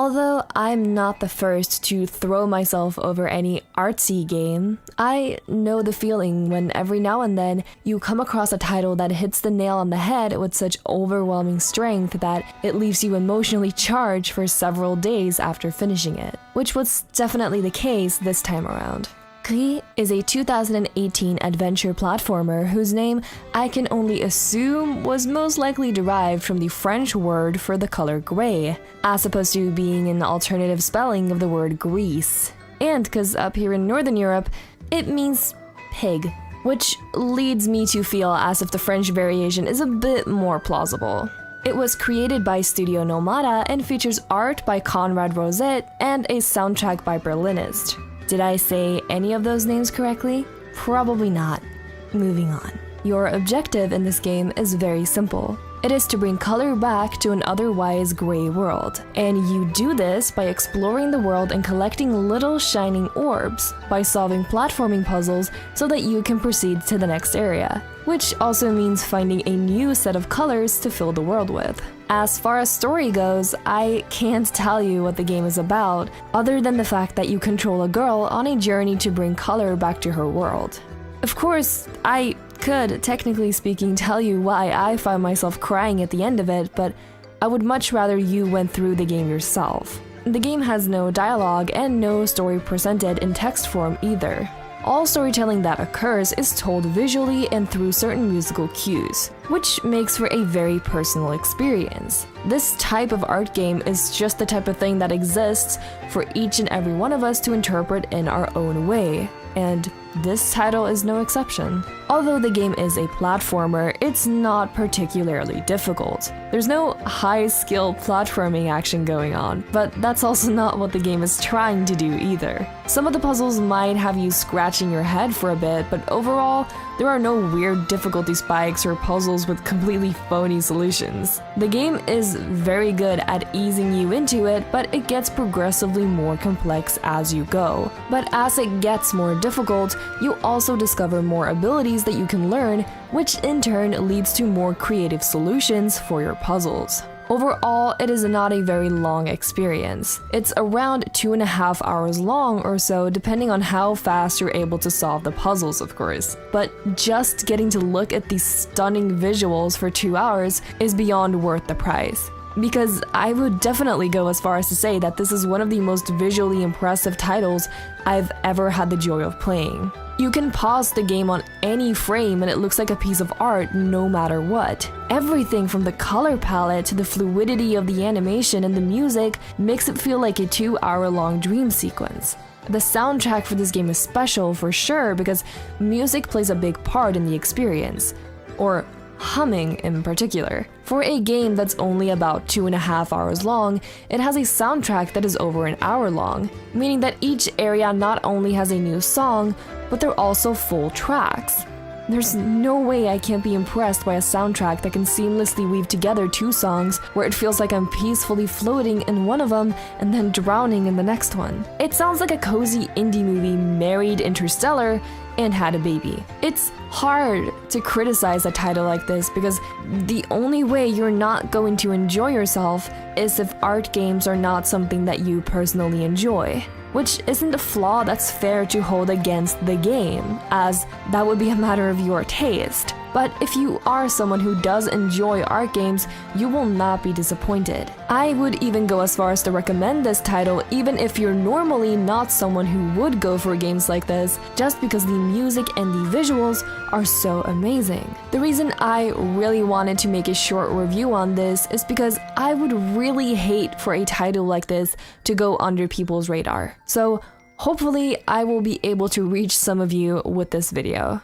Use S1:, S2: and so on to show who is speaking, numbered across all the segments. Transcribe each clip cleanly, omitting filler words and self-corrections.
S1: Although I'm not the first to throw myself over any artsy game, I know the feeling when every now and then you come across a title that hits the nail on the head with such overwhelming strength that it leaves you emotionally charged for several days after finishing it, which was definitely the case this time around. Gris is a 2018 adventure platformer whose name I can only assume was most likely derived from the French word for the color gray, as opposed to being an alternative spelling of the word Gris. And because up here in Northern Europe, it means pig, which leads me to feel as if the French variation is a bit more plausible. It was created by Studio Nomada and features art by Conrad Rosette and a soundtrack by Berlinist. Did I say any of those names correctly? Probably not. Moving on. Your objective in this game is very simple. It is to bring color back to an otherwise gray world. And you do this by exploring the world and collecting little shining orbs, by solving platforming puzzles so that you can proceed to the next area, which also means finding a new set of colors to fill the world with. As far as story goes, I can't tell you what the game is about, other than the fact that you control a girl on a journey to bring color back to her world. Of course, I could, technically speaking, tell you why I find myself crying at the end of it, but I would much rather you went through the game yourself. The game has no dialogue and no story presented in text form either. All storytelling that occurs is told visually and through certain musical cues, which makes for a very personal experience. This type of art game is just the type of thing that exists for each and every one of us to interpret in our own way, and this title is no exception. Although the game is a platformer, it's not particularly difficult. There's no high-skill platforming action going on, but that's also not what the game is trying to do either. Some of the puzzles might have you scratching your head for a bit, but overall, there are no weird difficulty spikes or puzzles with completely phony solutions. The game is very good at easing you into it, but it gets progressively more complex as you go. But as it gets more difficult, you also discover more abilities that you can learn, which in turn leads to more creative solutions for your puzzles. Overall, it is not a very long experience. It's around 2.5 hours long or so, depending on how fast you're able to solve the puzzles, of course. But just getting to look at these stunning visuals for 2 hours is beyond worth the price. Because I would definitely go as far as to say that this is one of the most visually impressive titles I've ever had the joy of playing. You can pause the game on any frame and it looks like a piece of art no matter what. Everything from the color palette to the fluidity of the animation and the music makes it feel like a 2-hour-long dream sequence. The soundtrack for this game is special for sure because music plays a big part in the experience, or humming in particular. For a game that's only about 2.5 hours long, it has a soundtrack that is over an hour long, meaning that each area not only has a new song, but they're also full tracks. There's no way I can't be impressed by a soundtrack that can seamlessly weave together 2 songs where it feels like I'm peacefully floating in one of them and then drowning in the next one. It sounds like a cozy indie movie married Interstellar and had a baby. It's hard to criticize a title like this because the only way you're not going to enjoy yourself is if art games are not something that you personally enjoy. Which isn't a flaw that's fair to hold against the game, as that would be a matter of your taste. But if you are someone who does enjoy art games, you will not be disappointed. I would even go as far as to recommend this title even if you're normally not someone who would go for games like this, just because the music and the visuals are so amazing. The reason I really wanted to make a short review on this is because I would really hate for a title like this to go under people's radar. So hopefully I will be able to reach some of you with this video.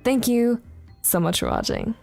S1: Thank you so much for watching.